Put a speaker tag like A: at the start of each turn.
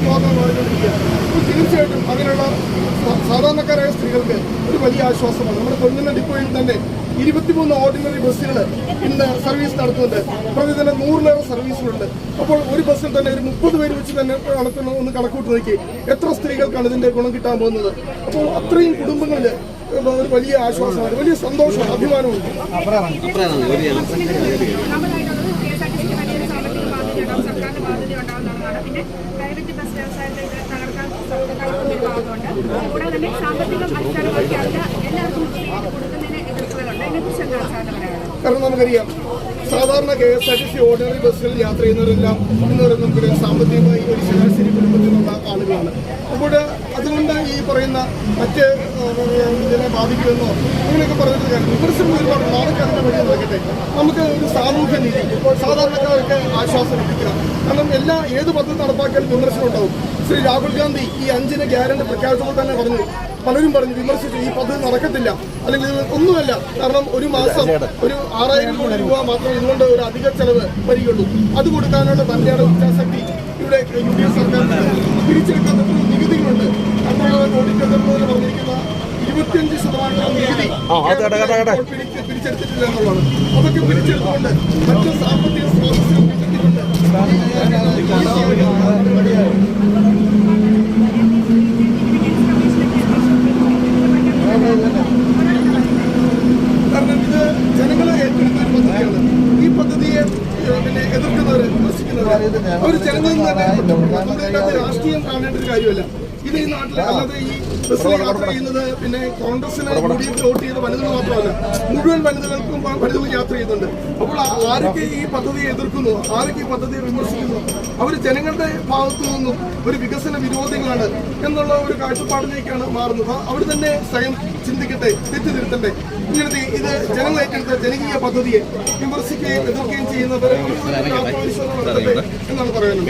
A: വിവാദമായിക്കൊണ്ടിരിക്കുക. അപ്പോൾ തീർച്ചയായിട്ടും അങ്ങനെയുള്ള സാധാരണക്കാരായ സ്ത്രീകൾക്ക് ഒരു വലിയ ആശ്വാസമാണ്. നമ്മുടെ കൊല്ലം ഡിപ്പോയിൽ തന്നെ 23 ഓർഡിനറി ബസ്സുകൾ ഇന്ന് സർവീസ് നടത്തുന്നുണ്ട്. പ്രതിദിനം 100-ലേറെ സർവീസുകളുണ്ട്. അപ്പോൾ ഒരു ബസ്സിൽ തന്നെ ഒരു 30 പേര് വെച്ച് തന്നെ ഒന്ന് കണക്കൂട്ട് നോക്കി എത്ര സ്ത്രീകൾക്കാണ് ഇതിന്റെ ഗുണം കിട്ടാൻ പോകുന്നത്. അപ്പോൾ അത്രയും കുടുംബങ്ങളിൽ ഒരു വലിയ ആശ്വാസമാണ്, വലിയ സന്തോഷമാണ്, അഭിമാനമുണ്ട്. കാരണം നമുക്കറിയാം, സാധാരണ KSRTC ഓർഡിനറി ബസ്സുകളിൽ യാത്ര ചെയ്യുന്നവരെല്ലാം നമുക്ക് സാമ്പത്തികമായി ഒരു ശരാശരി കുടുംബത്തിലുള്ള ആളുകളാണ്. അപ്പോൾ അതുകൊണ്ട് ഈ പറയുന്ന മറ്റ് ഇതിനെ ബാധിക്കുമെന്നോ അങ്ങനെയൊക്കെ പറഞ്ഞിട്ട് കാര്യം വിമർശനം ഒരുപാട് നാളെ അതിനെ വഴി നോക്കട്ടെ. നമുക്ക് ഒരു സാമൂഹ്യ നീതി, സാധാരണക്കാർക്ക് ആശ്വാസം ലഭിക്കുക. കാരണം ഏത് പദ്ധതി നടപ്പാക്കിയാലും വിമർശനം ഉണ്ടാവും. ശ്രീ രാഹുൽ ഗാന്ധി ഈ 5 ഗ്യാരണ്ടി പ്രഖ്യാപിച്ചപ്പോൾ തന്നെ പറഞ്ഞു, പലരും പറഞ്ഞു വിമർശിച്ചു ഈ പദ്ധതി നടക്കത്തില്ല, അല്ലെങ്കിൽ ഒന്നുമല്ല. കാരണം ഒരു മാസം ഒരു 6000 കോടി രൂപ മാത്രം ഇതുകൊണ്ട് ഒരു അധിക ചെലവ് വരികയുള്ളൂ. അത് കൊടുക്കാനുള്ള തന്റെ ഇച്ഛാശക്തി ഇവിടെ UDF സർക്കാരിന് പിരിച്ചെടുക്കാൻ നികുതികളുണ്ട്. ഓഡിറ്റ് പറഞ്ഞിരിക്കുന്ന 25% നികുതി പിരിച്ചെടുത്തിട്ടില്ല എന്നുള്ളതാണ്. അതൊക്കെ പിരിച്ചെടുത്തുകൊണ്ട് മറ്റ് സാമ്പത്തിക സ്രോതസ്സുകൾ പിരിച്ചെടുത്തിട്ടുണ്ട്. കാരണം ഇത് ജനങ്ങളെ ഏറ്റെടുത്ത ഒരു പദ്ധതിയാണ്. ഈ പദ്ധതിയെ എതിർക്കുന്നവര്, വിമർശിക്കുന്നവര് അവർ ജനങ്ങളിൽ തന്നെ രാഷ്ട്രീയം കാണേണ്ട ഒരു കാര്യമല്ല. ഇത് ഈ നാട്ടിലെ അല്ലാതെ ഈ ബസ്സിൽ യാത്ര ചെയ്യുന്നത് കോൺഗ്രസിനെ UDF വോട്ട് ചെയ്ത വനിതകൾ മാത്രമല്ല, മുഴുവൻ വനിതകൾ യാത്ര ചെയ്യുന്നുണ്ട്. അപ്പോൾ ആരൊക്കെ ഈ പദ്ധതിയെ എതിർക്കുന്നു, ആരൊക്കെ ഈ പദ്ധതിയെ വിമർശിക്കുന്നു, അവർ ജനങ്ങളുടെ ഭാഗത്തു നിന്നും ഒരു വികസന വിരോധികളാണ് എന്നുള്ള ഒരു കാഴ്ചപ്പാടിലേക്കാണ് മാറുന്നത്. അവർ തന്നെ സ്വയം ചിന്തിക്കട്ടെ, തെറ്റിതിരുത്തട്ടെ. ഇങ്ങനത്തെ ഇത് ജനങ്ങൾ ഏറ്റെടുത്ത ജനകീയ പദ്ധതിയെ വിമർശിക്കുകയും എതിർക്കുകയും ചെയ്യുന്നവരെ ആത്മവിശ്വാസം എന്നാണ് പറയുന്നത്.